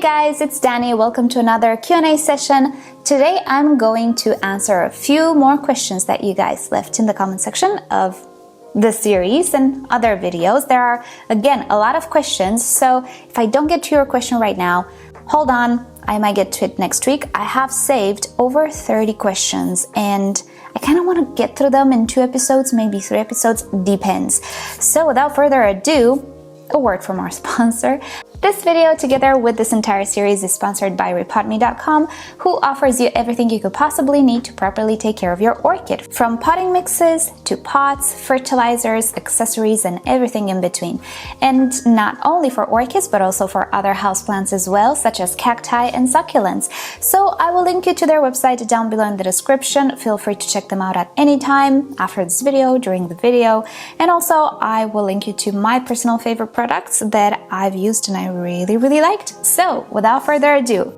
guys, it's Danny. Welcome to another Q&A session. Today I'm going to answer a few more questions that you guys left in the comment section of the series and other videos. There are, again, a lot of questions, so if I don't get to your question right now, hold on, I might get to it next week. I have saved over 30 questions and I kind of want to get through them in 2 episodes, maybe 3 episodes, depends. So without further ado, a word from our sponsor. This video, together with this entire series, is sponsored by repotme.com, who offers you everything you could possibly need to properly take care of your orchid, from potting mixes to pots, fertilizers, accessories, and everything in between. And not only for orchids, but also for other houseplants as well, such as cacti and succulents. So I will link you to their website down below in the description. Feel free to check them out at any time, after this video, during the video. And also I will link you to my personal favorite products that I've used and I really liked. So without further ado,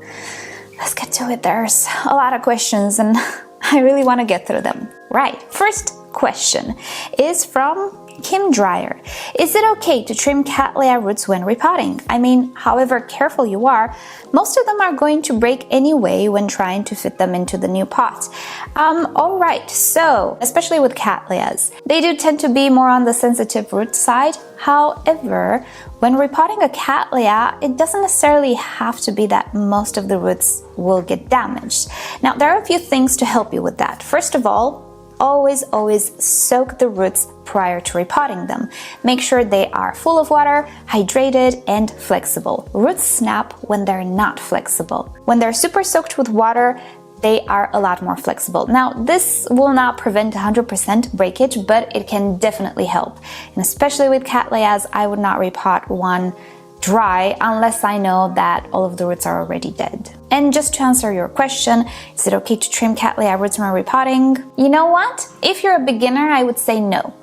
let's get to it. There's a lot of questions and I really want to get through them. Right, first question is from Kim Dreyer. Is it okay to trim Cattleya roots when repotting? I mean, however careful you are, most of them are going to break anyway when trying to fit them into the new pot. Alright, so especially with Cattleyas, they do tend to be more on the sensitive root side. However, when repotting a Cattleya, it doesn't necessarily have to be that most of the roots will get damaged. Now, there are a few things to help you with that. First of all, always soak the roots prior to repotting them. Make sure they are full of water, hydrated, and flexible. Roots snap when they're not flexible. When they're super soaked with water, they are a lot more flexible. Now, this will not prevent 100% breakage, but it can definitely help. And especially with Cattleyas, I would not repot one dry unless I know that all of the roots are already dead. And just to answer your question, is it okay to trim Cattleya roots when repotting? You know what? If you're a beginner, I would say no.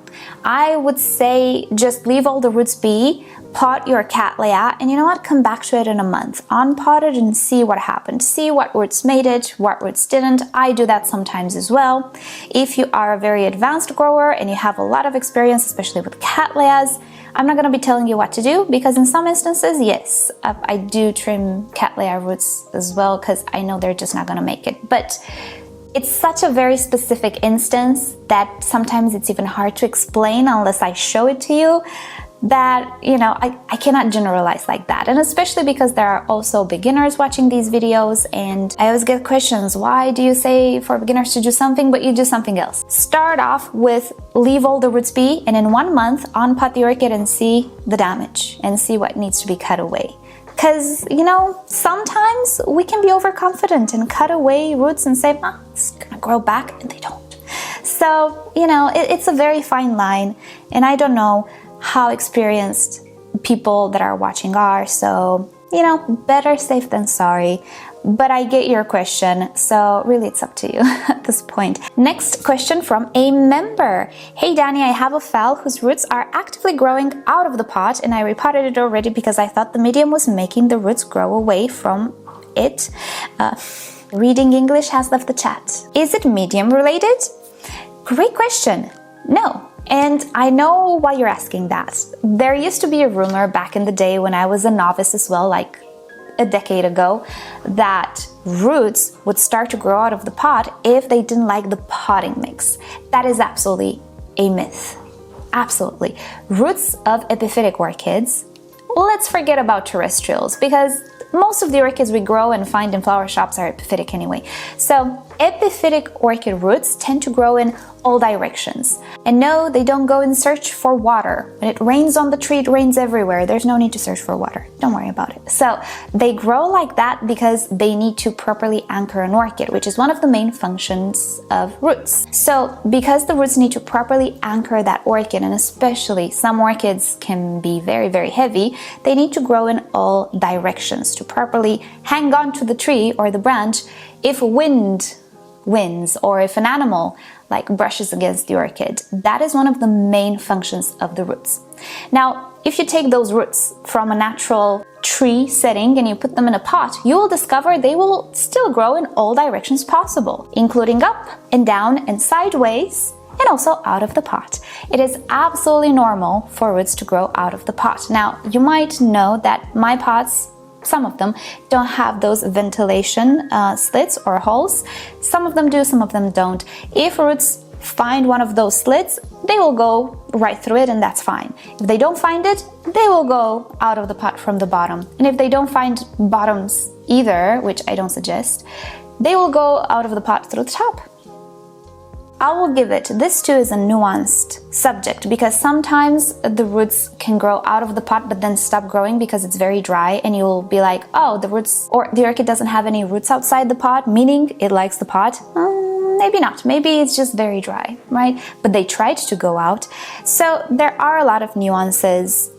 I would say just leave all the roots be, pot your Cattleya, and you know what? Come back to it in a month. Unpot it and see what happened. See what roots made it, what roots didn't. I do that sometimes as well. If you are a very advanced grower and you have a lot of experience, especially with Cattleyas, I'm not going to be telling you what to do because in some instances, yes, I do trim Cattleya roots as well because I know they're just not going to make it. But it's such a very specific instance that sometimes it's even hard to explain unless I show it to you, that, you know, I cannot generalize like that. And especially because there are also beginners watching these videos and I always get questions, why do you say for beginners to do something but you do something else? Start off with leave all the roots be and in 1 month unpot the orchid and see the damage and see what needs to be cut away. Because, you know, sometimes we can be overconfident and cut away roots and say, ah, it's gonna grow back, and they don't. So, you know, it's a very fine line, and I don't know how experienced people that are watching are, so, you know, better safe than sorry. But I get your question, so really it's up to you at this point. Next question from a member. Hey Danny, I have a phal whose roots are actively growing out of the pot and I repotted it already because I thought the medium was making the roots grow away from it. Reading English has left the chat. Is it medium related? Great question. No. And I know why you're asking that. There used to be a rumor back in the day when I was a novice as well, like a decade ago, that roots would start to grow out of the pot if they didn't like the potting mix. That is absolutely a myth. Absolutely. Roots of epiphytic orchids, let's forget about terrestrials because most of the orchids we grow and find in flower shops are epiphytic anyway. So epiphytic orchid roots tend to grow in all directions. And no, they don't go in search for water. When it rains on the tree, it rains everywhere. There's no need to search for water. Don't worry about it. So they grow like that because they need to properly anchor an orchid, which is one of the main functions of roots. So because the roots need to properly anchor that orchid, and especially some orchids can be very heavy, they need to grow in all directions to properly hang on to the tree or the branch if wind winds or if an animal like brushes against the orchid. That is one of the main functions of the roots. Now, if you take those roots from a natural tree setting and you put them in a pot, you will discover they will still grow in all directions possible, including up and down and sideways and also out of the pot. It is absolutely normal for roots to grow out of the pot. Now, you might know that my pots some of them don't have those ventilation slits or holes. Some of them do, some of them don't. If roots find one of those slits, they will go right through it, and that's fine. If they don't find it, they will go out of the pot from the bottom. And if they don't find bottoms either, which I don't suggest, they will go out of the pot through the top. I will give it, this too is a nuanced subject, because sometimes the roots can grow out of the pot but then stop growing because it's very dry, and you'll be like, oh, the roots, or the orchid doesn't have any roots outside the pot, meaning it likes the pot. Maybe not, maybe it's just very dry, right? But they tried to go out. So there are a lot of nuances.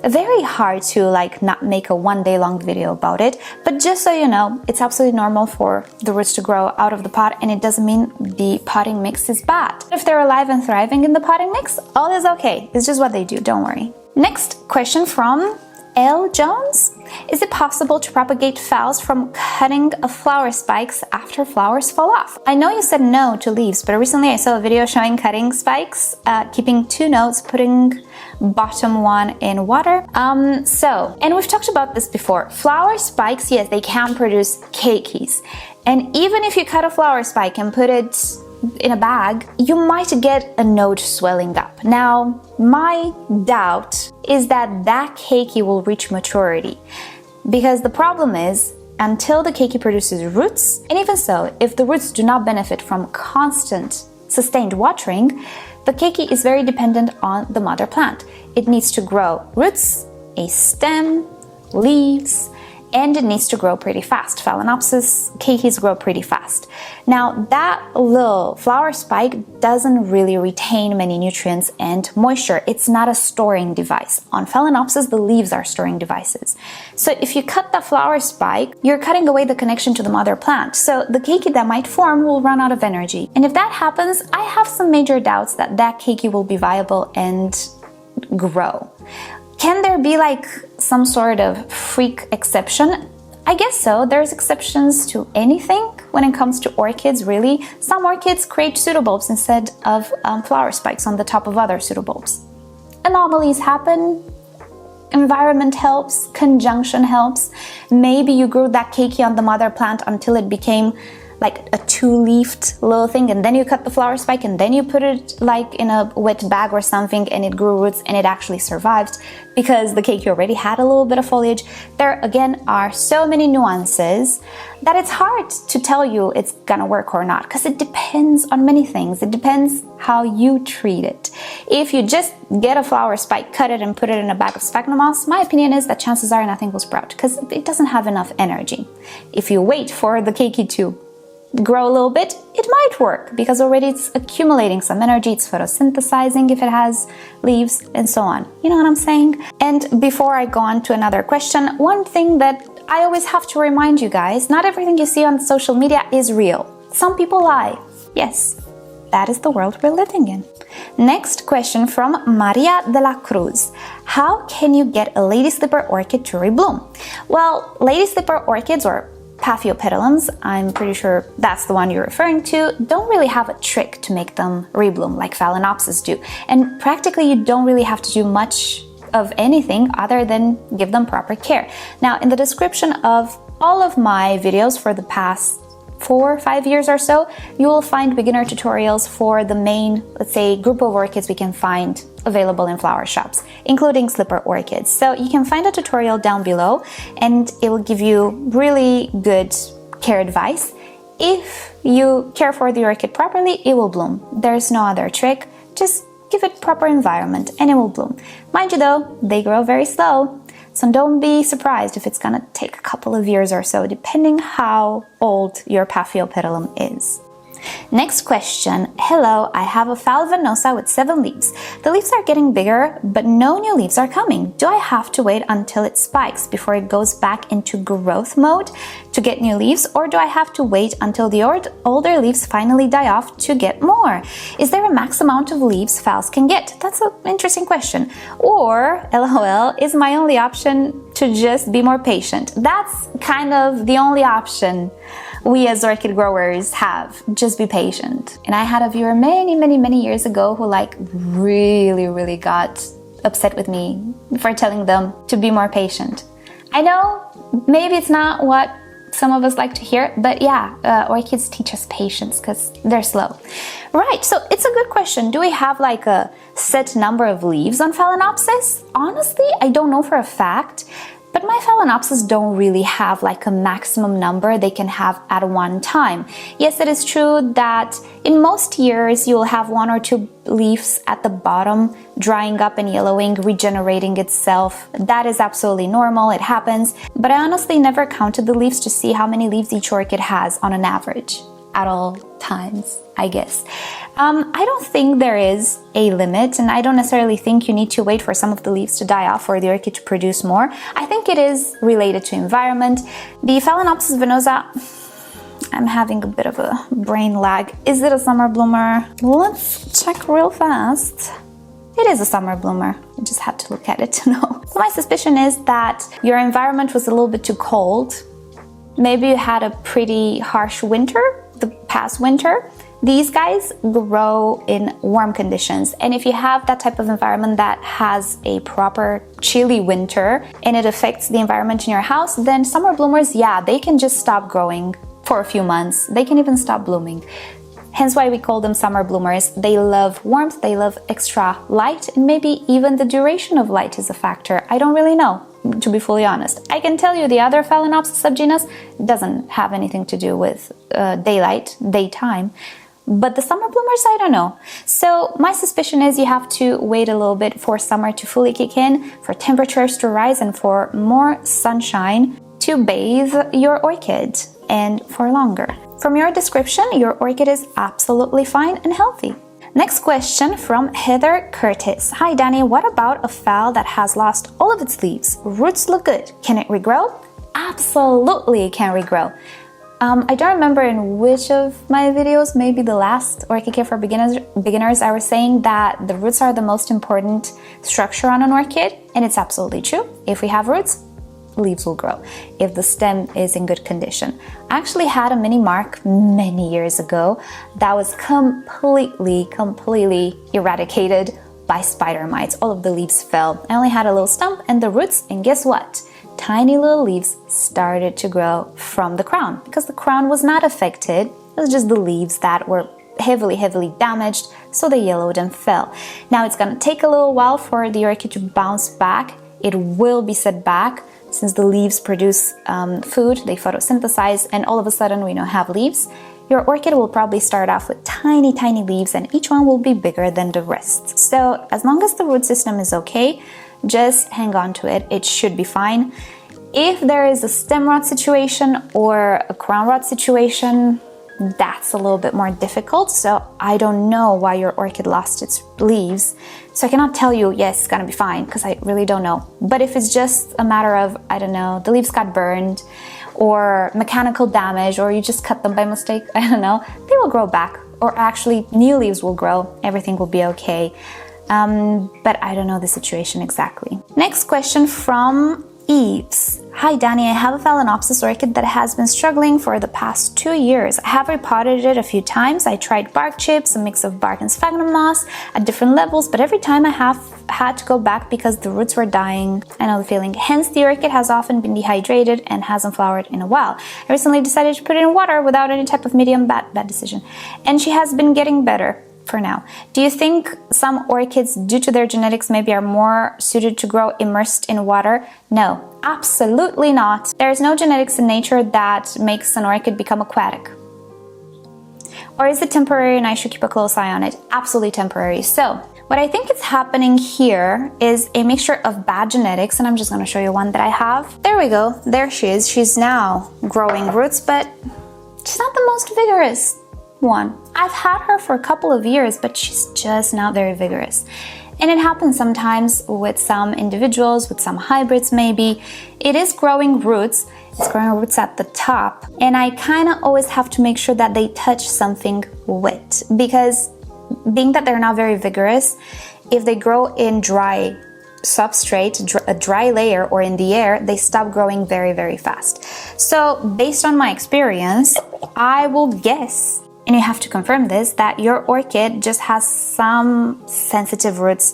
Very hard to not make a one-day-long video about it, but just so you know, it's absolutely normal for the roots to grow out of the pot, and it doesn't mean the potting mix is bad. If they're alive and thriving in the potting mix, all is okay. It's just what they do, don't worry. Next question from L. Jones. Is it possible to propagate phals from cutting of flower spikes after flowers fall off? I know you said no to leaves, but recently I saw a video showing cutting spikes, keeping 2 nodes, putting bottom one in water. And we've talked about this before. Flower spikes, yes, they can produce keikis. And even if you cut a flower spike and put it in a bag, you might get a node swelling up. Now, my doubt is that that keiki will reach maturity, because the problem is, until the keiki produces roots, and even so, if the roots do not benefit from constant, sustained watering, the keiki is very dependent on the mother plant. It needs to grow roots, a stem, leaves, and it needs to grow pretty fast. Phalaenopsis keikis grow pretty fast. Now, that little flower spike doesn't really retain many nutrients and moisture. It's not a storing device. On Phalaenopsis, the leaves are storing devices. So if you cut the flower spike, you're cutting away the connection to the mother plant. So the keiki that might form will run out of energy. And if that happens, I have some major doubts that that keiki will be viable and grow. Can there be some sort of freak exception? I guess so. There's exceptions to anything when it comes to orchids, really. Some orchids create pseudobulbs instead of flower spikes on the top of other pseudobulbs. Anomalies happen. Environment helps. Conjunction helps. Maybe you grew that keiki on the mother plant until it became like a 2-leafed little thing, and then you cut the flower spike, and then you put it in a wet bag or something, and it grew roots and it actually survived because the keiki already had a little bit of foliage. There again are so many nuances that it's hard to tell you it's gonna work or not, because it depends on many things. It depends how you treat it. If you just get a flower spike, cut it, and put it in a bag of sphagnum moss, my opinion is that chances are nothing will sprout because it doesn't have enough energy. If you wait for the keiki to grow a little bit, it might work because already it's accumulating some energy, it's photosynthesizing if it has leaves, and so on. You know what I'm saying? And before I go on to another question, one thing that I always have to remind you guys, not everything you see on social media is real. Some people lie. Yes, that is the world we're living in. Next question from Maria de la Cruz. How can you get a lady slipper orchid to rebloom? Well, lady slipper orchids, or Paphiopedilums, I'm pretty sure that's the one you're referring to, don't really have a trick to make them rebloom like Phalaenopsis do. And practically you don't really have to do much of anything other than give them proper care. Now, in the description of all of my videos for the past 4 or 5 years or so, you will find beginner tutorials for the main, let's say, group of orchids we can find available in flower shops, including slipper orchids. So you can find a tutorial down below, and it will give you really good care advice. If you care for the orchid properly, it will bloom. There's no other trick. Just give it proper environment and it will bloom. Mind you though, they grow very slow. So don't be surprised if it's gonna take a couple of years or so, depending how old your Paphiopedilum is. Next question. Hello, I have a Phal venosa with 7 leaves. The leaves are getting bigger, but no new leaves are coming. Do I have to wait until it spikes before it goes back into growth mode to get new leaves, or do I have to wait until the older leaves finally die off to get more? Is there a max amount of leaves phals can get? That's an interesting question. Or, LOL, is my only option to just be more patient? That's kind of the only option we as orchid growers have. Just be patient. And I had a viewer many years ago who really got upset with me for telling them to be more patient. I know Maybe it's not what some of us like to hear, but yeah, orchids teach us patience because they're slow. Right, so it's a good question. Do we have like a set number of leaves on Phalaenopsis? Honestly, I don't know for a fact, but my Phalaenopsis don't really have like a maximum number they can have at one time. Yes, it is true that in most years you will have 1 or 2 leaves at the bottom drying up and yellowing, regenerating itself. That is absolutely normal, it happens. But I honestly never counted the leaves to see how many leaves each orchid has on an average at all times, I guess. I don't think there is a limit, and I don't necessarily think you need to wait for some of the leaves to die off for the orchid to produce more. I think it is related to environment. The Phalaenopsis venosa, I'm having a bit of a brain lag. Is it a summer bloomer? Let's check real fast. It is a summer bloomer. I just have to look at it to know. So my suspicion is that your environment was a little bit too cold. Maybe you had a pretty harsh winter, the past winter. These guys grow in warm conditions, and if you have that type of environment that has a proper chilly winter and it affects the environment in your house, then summer bloomers, yeah, they can just stop growing for a few months. They can even stop blooming. Hence why we call them summer bloomers. They love warmth, they love extra light, and maybe even the duration of light is a factor. I don't really know, to be fully honest. I can tell you the other Phalaenopsis subgenus doesn't have anything to do with daytime. But the summer bloomers, I don't know. So my suspicion is you have to wait a little bit for summer to fully kick in, for temperatures to rise, and for more sunshine to bathe your orchid, and for longer. From your description, your orchid is absolutely fine and healthy. Next question from Heather Curtis. Hi Danny, what about a phal that has lost all of its leaves? Roots look good. Can it regrow? Absolutely it can regrow. I don't remember in which of my videos, maybe the last Orchid Care for Beginners, I was saying that the roots are the most important structure on an orchid, and it's absolutely true. If we have roots, leaves will grow, if the stem is in good condition. I actually had a mini mark many years ago that was completely eradicated by spider mites. All of the leaves fell. I only had a little stump and the roots, and guess what? Tiny little leaves started to grow from the crown because the crown was not affected. It was just the leaves that were heavily damaged, so they yellowed and fell. Now it's gonna take a little while for the orchid to bounce back. It will be set back since the leaves produce food, they photosynthesize, and all of a sudden we now have leaves. Your orchid will probably start off with tiny leaves, and each one will be bigger than the rest. So as long as the root system is okay, just hang on to it. It should be fine. If there is a stem rot situation or a crown rot situation, that's a little bit more difficult. So I don't know why your orchid lost its leaves. So I cannot tell you, yes, it's gonna be fine, because I really don't know. But if it's just a matter of, I don't know, the leaves got burned or mechanical damage, or you just cut them by mistake, I don't know, they will grow back, or actually new leaves will grow. Everything will be okay. But I don't know the situation exactly. Next question from Eves. Hi Danny, I have a Phalaenopsis orchid that has been struggling for the past 2 years. I have repotted it a few times. I tried bark chips, a mix of bark and sphagnum moss at different levels, but every time I have had to go back because the roots were dying. I know the feeling. Hence, the orchid has often been dehydrated and hasn't flowered in a while. I recently decided to put it in water without any type of medium, bad decision. And she has been getting better for now. Do you think some orchids, due to their genetics, maybe are more suited to grow immersed in water? No, absolutely not. There is no genetics in nature that makes an orchid become aquatic. Or is it temporary and I should keep a close eye on it? Absolutely temporary. So what I think is happening here is a mixture of bad genetics, and I'm just going to show you one that I have. There we go. There she is. She's now growing roots, but she's not the most vigorous one. I've had her for a couple of years, but she's just not very vigorous. And it happens sometimes with some individuals, with some hybrids maybe. It is growing roots. It's growing roots at the top. And I kind of always have to make sure that they touch something wet, because being that they're not very vigorous, if they grow in dry substrate, a dry layer, or in the air, they stop growing very fast. So based on my experience, I will guess, and you have to confirm this, that your orchid just has some sensitive roots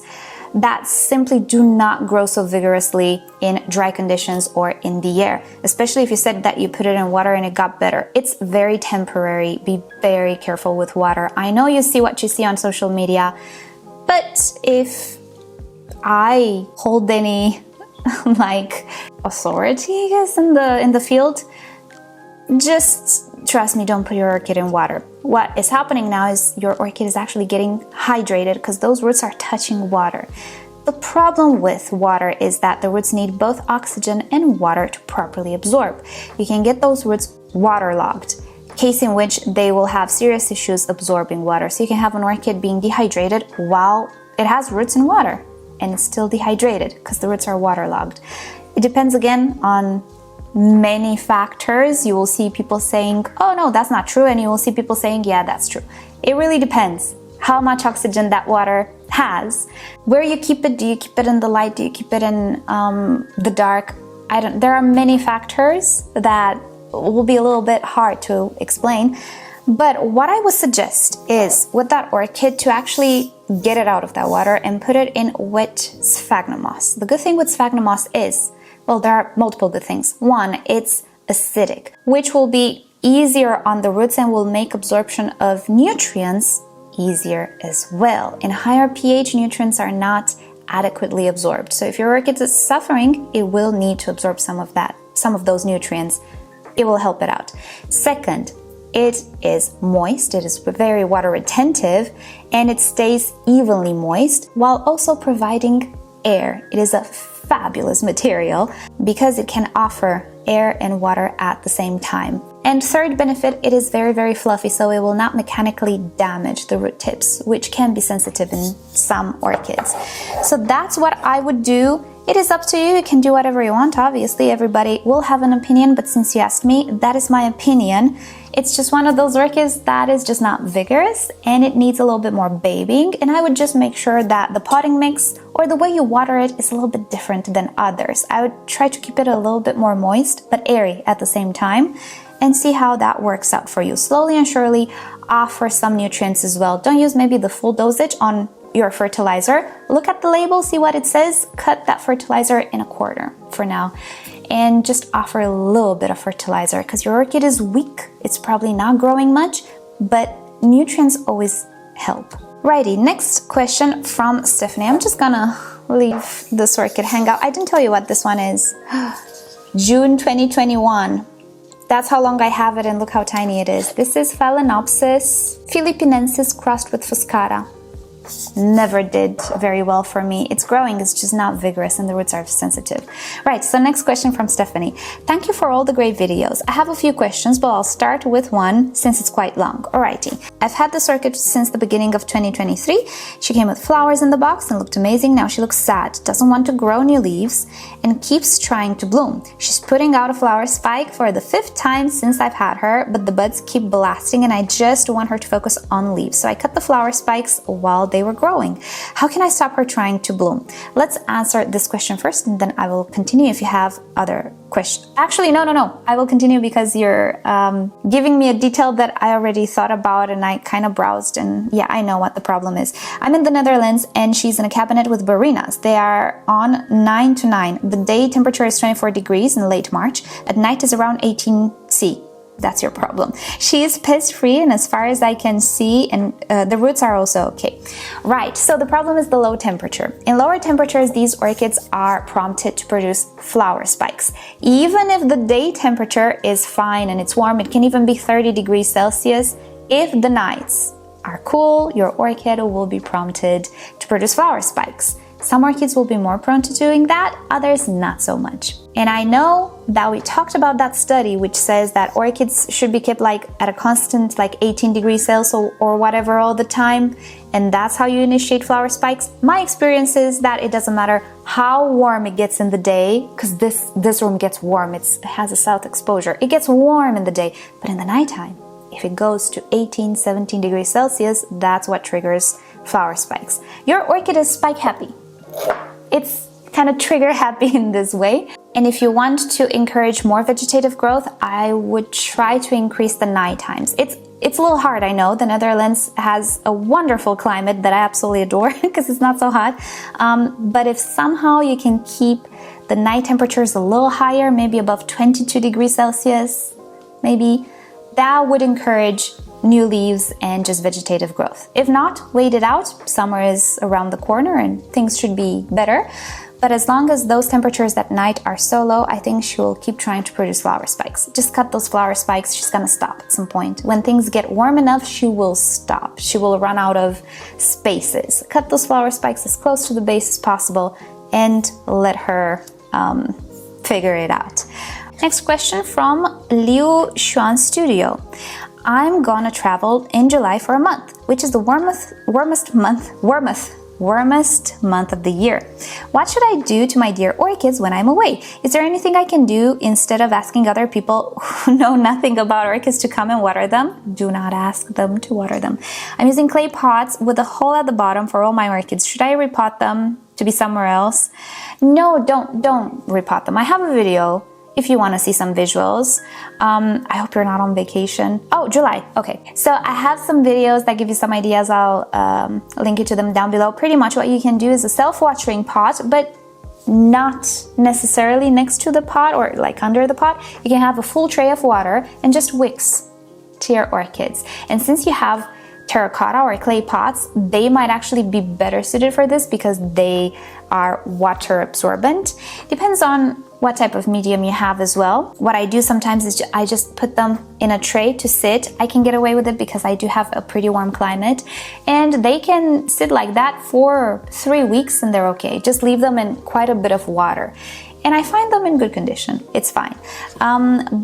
that simply do not grow so vigorously in dry conditions or in the air. Especially if you said that you put it in water and it got better. It's very temporary. Be very careful with water. I know you see what you see on social media, but if I hold any like authority, I guess, in the field, just trust me, don't put your orchid in water. What is happening now is your orchid is actually getting hydrated because those roots are touching water. The problem with water is that the roots need both oxygen and water to properly absorb. You can get those roots waterlogged, case in which they will have serious issues absorbing water. So you can have an orchid being dehydrated while it has roots in water and it's still dehydrated because the roots are waterlogged. It depends again on many factors. You will see people saying, oh no, that's not true, and you will see people saying, yeah, that's true. It really depends how much oxygen that water has, where you keep it. Do you keep it in the light? Do you keep it in the dark? There are many factors that will be a little bit hard to explain, but what I would suggest is with that orchid to actually get it out of that water and put it in wet sphagnum moss. The good thing with sphagnum moss is, well, there are multiple good things. One, it's acidic, which will be easier on the roots and will make absorption of nutrients easier as well. In higher pH, nutrients are not adequately absorbed. So if your orchid is suffering, it will need to absorb some of those nutrients. It will help it out. Second, it is moist, it is very water retentive, and it stays evenly moist while also providing air. It is a fabulous material because it can offer air and water at the same time. And third benefit, it is very, very fluffy, so it will not mechanically damage the root tips, which can be sensitive in some orchids. So that's what I would do. It is up to you. You can do whatever you want. Obviously, everybody will have an opinion, but since you asked me, that is my opinion. It's just one of those orchids that is just not vigorous and it needs a little bit more babying. And I would just make sure that the potting mix or the way you water it is a little bit different than others. I would try to keep it a little bit more moist, but airy at the same time, and see how that works out for you. Slowly and surely offer some nutrients as well. Don't use maybe the full dosage on your fertilizer. Look at the label, see what it says, cut that fertilizer in a quarter for now, and just offer a little bit of fertilizer because your orchid is weak. It's probably not growing much, but nutrients always help. Righty, next question from Stephanie. I'm just gonna leave this orchid hang out. I didn't tell you what this one is. June 2021. That's how long I have it, and look how tiny it is. This is Phalaenopsis philippinensis crossed with Fuscata. Never did very well for me. It's growing, it's just not vigorous and the roots are sensitive. Right, so next question from Stephanie. Thank you for all the great videos. I have a few questions, but I'll start with one since it's quite long. Alrighty. I've had this orchid since the beginning of 2023. She came with flowers in the box and looked amazing. Now she looks sad, doesn't want to grow new leaves, and keeps trying to bloom. She's putting out a flower spike for the 5th time since I've had her, but the buds keep blasting and I just want her to focus on leaves. So I cut the flower spikes while they were growing. How can I stop her trying to bloom? Let's answer this question first and then I will continue if you have other questions. Actually, no. I will continue because you're giving me a detail that I already thought about and I kind of browsed, and yeah, I know what the problem is. I'm in the Netherlands and she's in a cabinet with Barinas. They are on 9 to 9. The day temperature is 24 degrees in late March. At night is around 18 C. That's your problem. She is pest-free, and as far as I can see, and the roots are also okay. Right, so the problem is the low temperature. In lower temperatures, these orchids are prompted to produce flower spikes. Even if the day temperature is fine and it's warm, it can even be 30 degrees Celsius. If the nights are cool, your orchid will be prompted to produce flower spikes. Some orchids will be more prone to doing that, others not so much. And I know that we talked about that study which says that orchids should be kept like at a constant like 18 degrees Celsius or whatever all the time, and that's how you initiate flower spikes. My experience is that it doesn't matter how warm it gets in the day, because this room gets warm, it has a south exposure, it gets warm in the day, but in the nighttime, if it goes to 18, 17 degrees Celsius, that's what triggers flower spikes. Your orchid is spike happy. It's kind of trigger happy in this way. And if you want to encourage more vegetative growth, I would try to increase the night times. It's It's a little hard, I know. The Netherlands has a wonderful climate that I absolutely adore because it's not so hot. But if somehow you can keep the night temperatures a little higher, maybe above 22 degrees Celsius, maybe, that would encourage new leaves and just vegetative growth. If not, wait it out. Summer is around the corner and things should be better. But as long as those temperatures at night are so low, I think she will keep trying to produce flower spikes. Just cut those flower spikes, she's gonna stop at some point. When things get warm enough, she will stop. She will run out of spaces. Cut those flower spikes as close to the base as possible and let her figure it out. Next question from Liu Xuan Studio. I'm gonna travel in July for a month, which is the warmest month of the year. What should I do to my dear orchids when I'm away? Is there anything I can do instead of asking other people who know nothing about orchids to come and water them? Do not ask them to water them. I'm using clay pots with a hole at the bottom for all my orchids. Should I repot them to be somewhere else? No, don't repot them. I have a video if you want to see some visuals. I hope you're not on vacation. Oh, July. Okay. So I have some videos that give you some ideas. I'll link you to them down below. Pretty much what you can do is a self-watering pot, but not necessarily next to the pot or like under the pot. You can have a full tray of water and just wicks to your orchids. And since you have terracotta or clay pots, they might actually be better suited for this because they are water absorbent. Depends on what type of medium you have as well. What I do sometimes is I just put them in a tray to sit. I can get away with it because I do have a pretty warm climate, and they can sit like that for 3 weeks and they're okay. Just leave them in quite a bit of water. And I find them in good condition. It's fine.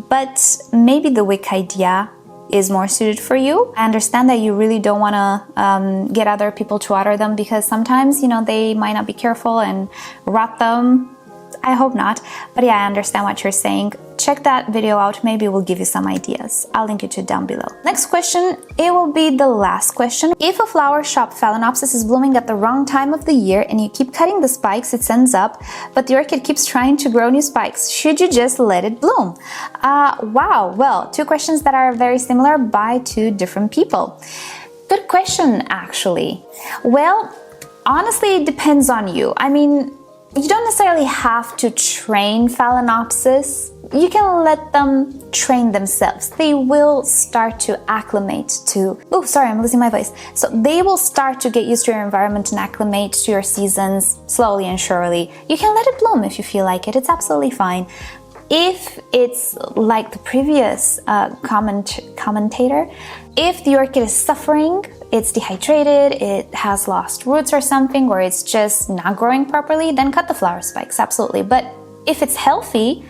But maybe the wick idea is more suited for you. I understand that you really don't want to get other people to water them because sometimes, you know, they might not be careful and rot them. I hope not. But yeah, I understand what you're saying. Check that video out. Maybe it will give you some ideas. I'll link it to down below. Next question. It will be the last question. If a flower shop Phalaenopsis is blooming at the wrong time of the year and you keep cutting the spikes it sends up, but the orchid keeps trying to grow new spikes, should you just let it bloom? Wow. Well, two questions that are very similar by two different people. Good question, actually. Well, honestly, it depends on you. I mean, you don't necessarily have to train Phalaenopsis. You can let them train themselves. They will start to acclimate to... Oh, sorry, I'm losing my voice. So they will start to get used to your environment and acclimate to your seasons slowly and surely. You can let it bloom if you feel like it. It's absolutely fine. If it's like the previous commentator, if the orchid is suffering, it's dehydrated, it has lost roots or something, or it's just not growing properly, then cut the flower spikes, absolutely. But if it's healthy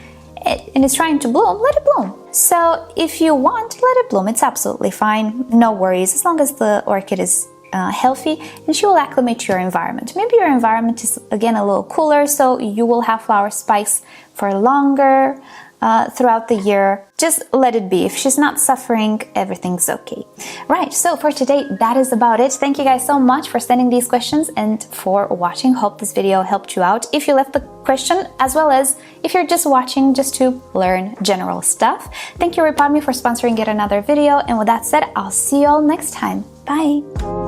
and it's trying to bloom, let it bloom. So if you want, let it bloom. It's absolutely fine. No worries, as long as the orchid is healthy, and she will acclimate to your environment. Maybe your environment is again a little cooler, so you will have flower spikes for longer throughout the year. Just let it be. If she's not suffering, everything's okay. Right, so for today, that is about it. Thank you guys so much for sending these questions and for watching. Hope this video helped you out if you left the question, as well as if you're just watching just to learn general stuff. Thank you, rePotme, for sponsoring yet another video. And with that said, I'll see you all next time. Bye!